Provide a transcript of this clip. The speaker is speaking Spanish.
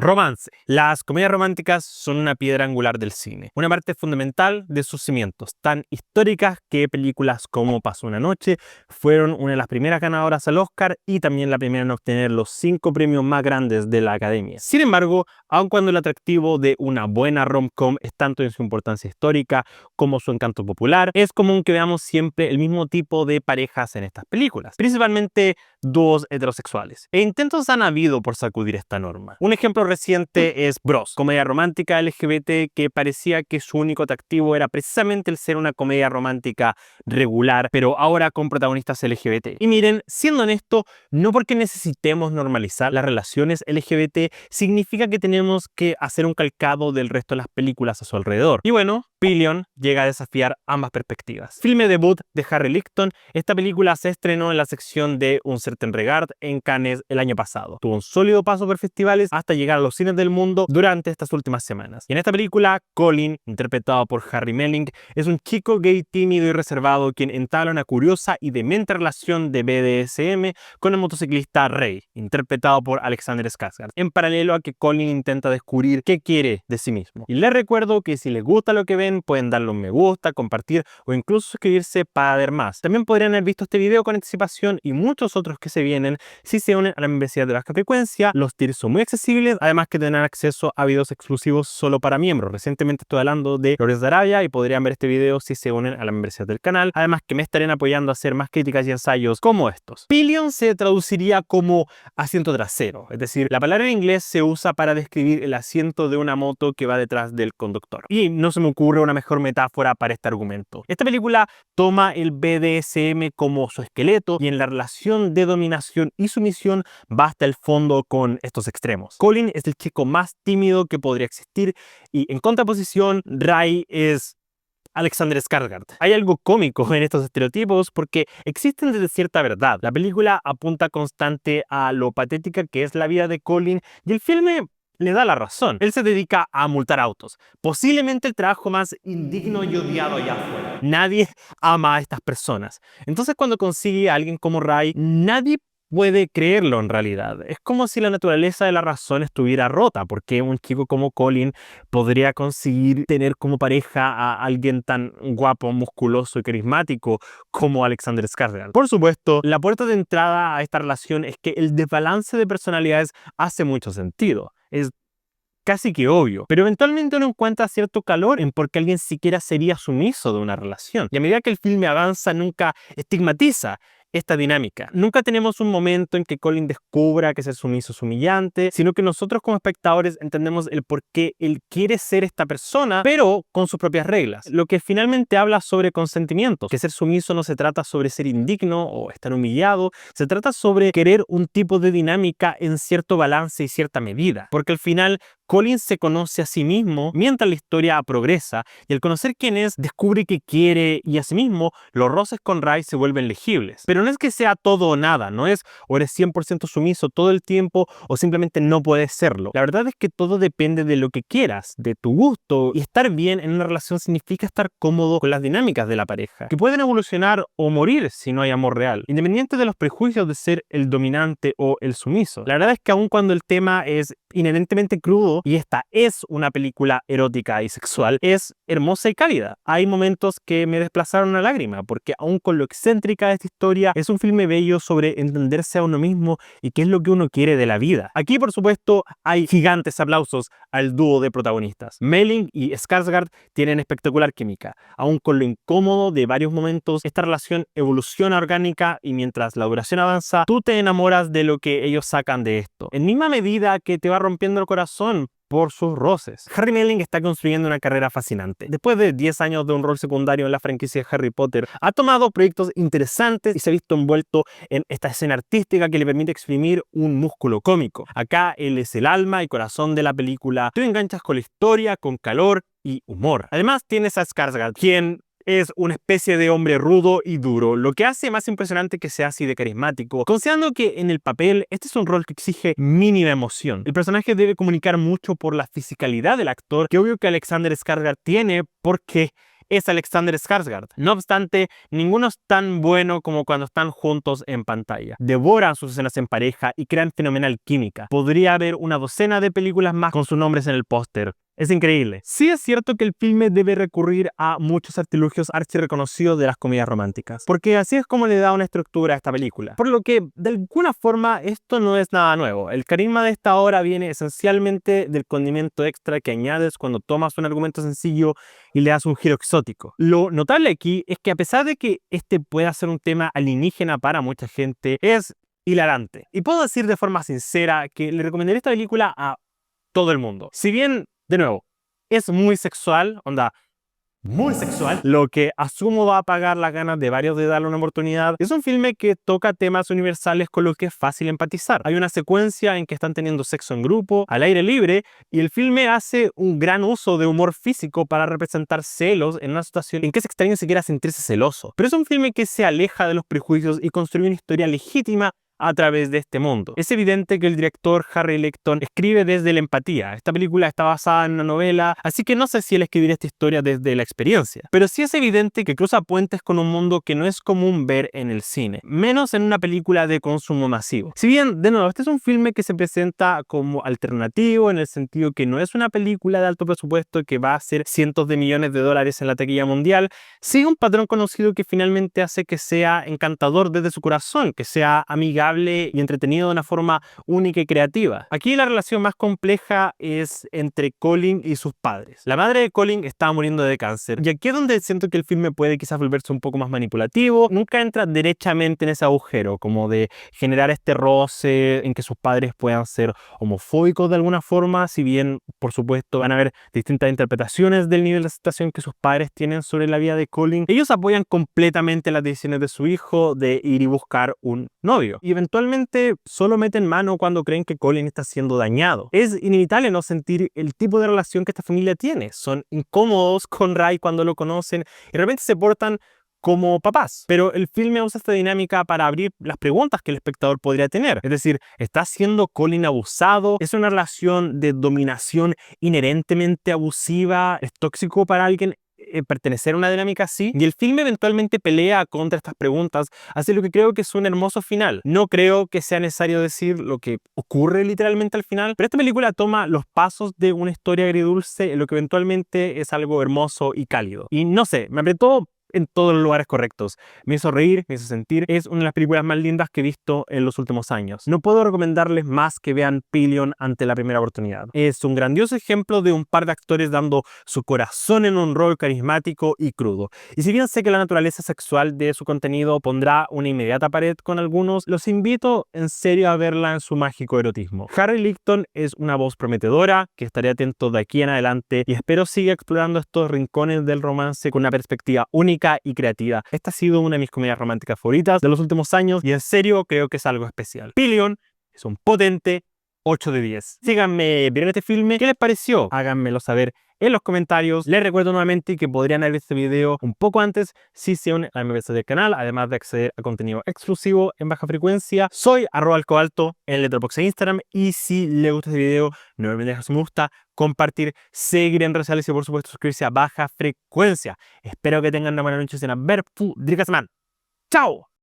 Romance. Las comedias románticas son una piedra angular del cine, una parte fundamental de sus cimientos, tan históricas que películas como Pasó una noche fueron una de las primeras ganadoras al Oscar y también la primera en obtener los 5 premios más grandes de la Academia. Sin embargo, aun cuando el atractivo de una buena rom-com es tanto en su importancia histórica como su encanto popular, es común que veamos siempre el mismo tipo de parejas en estas películas, principalmente dúos heterosexuales. E intentos han habido por sacudir esta norma. Un ejemplo reciente es Bros, comedia romántica LGBT que parecía que su único atractivo era precisamente el ser una comedia romántica regular, pero ahora con protagonistas LGBT. Y miren, siendo honesto, no porque necesitemos normalizar las relaciones LGBT significa que tenemos que hacer un calcado del resto de las películas a su alrededor. Y bueno, Billion llega a desafiar ambas perspectivas. Filme debut de Harry Lickton, esta película se estrenó en la sección de Un certain regard en Cannes el año pasado. Tuvo un sólido paso por festivales hasta llegar a los cines del mundo durante estas últimas semanas. Y en esta película, Colin, interpretado por Harry Melling, es un chico gay tímido y reservado quien entabla una curiosa y demente relación de BDSM con el motociclista Ray, interpretado por Alexander Skarsgård, en paralelo a que Colin intenta descubrir qué quiere de sí mismo. Y les recuerdo que si les gusta lo que ven, pueden darle un me gusta, compartir o incluso suscribirse para ver más. También podrían haber visto este video con anticipación y muchos otros que se vienen si se unen a la membresía de Baja Frecuencia. Los tiers son muy accesibles, además que tendrán acceso a videos exclusivos solo para miembros. Recientemente estoy hablando de Lores de Arabia y podrían ver este video si se unen a la membresía del canal, además que me estarían apoyando a hacer más críticas y ensayos como estos. Pillion se traduciría como asiento trasero, es decir, la palabra en inglés se usa para describir el asiento de una moto que va detrás del conductor. Y no se me ocurre una mejor metáfora para este argumento. Esta película toma el BDSM como su esqueleto y en la relación de dominación y sumisión va hasta el fondo con estos extremos. Colin es el chico más tímido que podría existir y en contraposición Ray es Alexander Skarsgård. Hay algo cómico en estos estereotipos porque existen desde cierta verdad. La película apunta constante a lo patética que es la vida de Colin y el filme le da la razón. Él se dedica a multar autos, posiblemente el trabajo más indigno y odiado allá afuera. Nadie ama a estas personas. Entonces cuando consigue a alguien como Ray, nadie puede creerlo en realidad. Es como si la naturaleza de la razón estuviera rota, porque un chico como Colin podría conseguir tener como pareja a alguien tan guapo, musculoso y carismático como Alexander Skarsgård. Por supuesto, la puerta de entrada a esta relación es que el desbalance de personalidades hace mucho sentido. Es casi que obvio, pero eventualmente uno encuentra cierto calor en por qué alguien siquiera sería sumiso de una relación. Y a medida que el filme avanza, nunca estigmatiza esta dinámica. Nunca tenemos un momento en que Colin descubra que ser sumiso es humillante, sino que nosotros como espectadores entendemos el por qué él quiere ser esta persona, pero con sus propias reglas. Lo que finalmente habla sobre consentimientos, que ser sumiso no se trata sobre ser indigno o estar humillado, se trata sobre querer un tipo de dinámica en cierto balance y cierta medida, porque al final Colin se conoce a sí mismo mientras la historia progresa y al conocer quién es, descubre qué quiere y asimismo los roces con Ray se vuelven legibles. Pero no es que sea todo o nada, no es o eres 100% sumiso todo el tiempo o simplemente no puedes serlo. La verdad es que todo depende de lo que quieras, de tu gusto, y estar bien en una relación significa estar cómodo con las dinámicas de la pareja, que pueden evolucionar o morir si no hay amor real, independiente de los prejuicios de ser el dominante o el sumiso. La verdad es que aun cuando el tema es inherentemente crudo y esta es una película erótica y sexual, es hermosa y cálida. Hay momentos que me desplazaron una lágrima porque aun con lo excéntrica de esta historia es un filme bello sobre entenderse a uno mismo y qué es lo que uno quiere de la vida. Aquí por supuesto hay gigantes aplausos al dúo de protagonistas. Melling y Skarsgård tienen espectacular química. Aun con lo incómodo de varios momentos, esta relación evoluciona orgánica y mientras la duración avanza, tú te enamoras de lo que ellos sacan de esto. En misma medida que te va rompiendo el corazón por sus roces. Harry Melling está construyendo una carrera fascinante. Después de 10 años de un rol secundario en la franquicia de Harry Potter, ha tomado proyectos interesantes y se ha visto envuelto en esta escena artística que le permite exprimir un músculo cómico. Acá él es el alma y corazón de la película. Tú enganchas con la historia, con calor y humor. Además tienes a Skarsgård, quien es una especie de hombre rudo y duro, lo que hace más impresionante que sea así de carismático, considerando que en el papel este es un rol que exige mínima emoción. El personaje debe comunicar mucho por la fisicalidad del actor, que obvio que Alexander Skarsgård tiene porque es Alexander Skarsgård. No obstante, ninguno es tan bueno como cuando están juntos en pantalla. Devoran sus escenas en pareja y crean fenomenal química. Podría haber una docena de películas más con sus nombres en el póster. Es increíble. Sí es cierto que el filme debe recurrir a muchos artilugios archirreconocidos de las comedias románticas, porque así es como le da una estructura a esta película. Por lo que, de alguna forma, esto no es nada nuevo. El carisma de esta obra viene esencialmente del condimento extra que añades cuando tomas un argumento sencillo y le das un giro exótico. Lo notable aquí es que a pesar de que este pueda ser un tema alienígena para mucha gente, es hilarante. Y puedo decir de forma sincera que le recomendaría esta película a todo el mundo. Si bien, de nuevo, es muy sexual, muy sexual, lo que asumo va a apagar las ganas de varios de darle una oportunidad. Es un filme que toca temas universales con los que es fácil empatizar. Hay una secuencia en que están teniendo sexo en grupo, al aire libre, y el filme hace un gran uso de humor físico para representar celos en una situación en que es extraño siquiera sentirse celoso. Pero es un filme que se aleja de los prejuicios y construye una historia legítima a través de este mundo. Es evidente que el director Harry Lecton escribe desde la empatía. Esta película está basada en una novela, así que no sé si él escribiría esta historia desde la experiencia. Pero sí es evidente que cruza puentes con un mundo que no es común ver en el cine, menos en una película de consumo masivo. Si bien, de nuevo, este es un filme que se presenta como alternativo en el sentido que no es una película de alto presupuesto que va a hacer cientos de millones de dólares en la taquilla mundial, sigue un patrón conocido que finalmente hace que sea encantador desde su corazón, que sea amigable y entretenido de una forma única y creativa. Aquí la relación más compleja es entre Colin y sus padres. La madre de Colin está muriendo de cáncer, y aquí es donde siento que el filme puede quizás volverse un poco más manipulativo. Nunca entra derechamente en ese agujero, como de generar este roce en que sus padres puedan ser homofóbicos de alguna forma, si bien, por supuesto, van a haber distintas interpretaciones del nivel de aceptación que sus padres tienen sobre la vida de Colin. Ellos apoyan completamente las decisiones de su hijo de ir y buscar un novio, y eventualmente solo meten mano cuando creen que Colin está siendo dañado. Es inevitable no sentir el tipo de relación que esta familia tiene. Son incómodos con Ray cuando lo conocen y de repente se portan como papás. Pero el filme usa esta dinámica para abrir las preguntas que el espectador podría tener. Es decir, ¿está siendo Colin abusado? ¿Es una relación de dominación inherentemente abusiva? ¿Es tóxico para alguien pertenecer a una dinámica así? Y el filme eventualmente pelea contra estas preguntas, hace lo que creo que es un hermoso final. No creo que sea necesario decir lo que ocurre literalmente al final, pero esta película toma los pasos de una historia agridulce en lo que eventualmente es algo hermoso y cálido. Y no sé, me apretó en todos los lugares correctos. Me hizo reír, me hizo sentir. Es una de las películas más lindas que he visto en los últimos años. No puedo recomendarles más que vean Pillion ante la primera oportunidad. Es un grandioso ejemplo de un par de actores dando su corazón en un rol carismático y crudo. Y si bien sé que la naturaleza sexual de su contenido pondrá una inmediata pared con algunos, los invito en serio a verla en su mágico erotismo. Harry Lecton es una voz prometedora que estaré atento de aquí en adelante, y espero siga explorando estos rincones del romance con una perspectiva única y creativa. Esta ha sido una de mis comedias románticas favoritas de los últimos años, y en serio creo que es algo especial. Pillion es un potente 8 de 10. Síganme, ¿vieron este filme? ¿Qué les pareció? Háganmelo saber en los comentarios. Les recuerdo nuevamente que podrían ver este video un poco antes si se unen a la membresía del canal, además de acceder a contenido exclusivo en baja frecuencia. Soy @alcoalto en Letterboxd e Instagram, y si les gusta este video, no olviden dejar su me gusta, compartir, seguir en redes sociales y por supuesto suscribirse a baja frecuencia. Espero que tengan una buena noche sin ver. ¡Chao!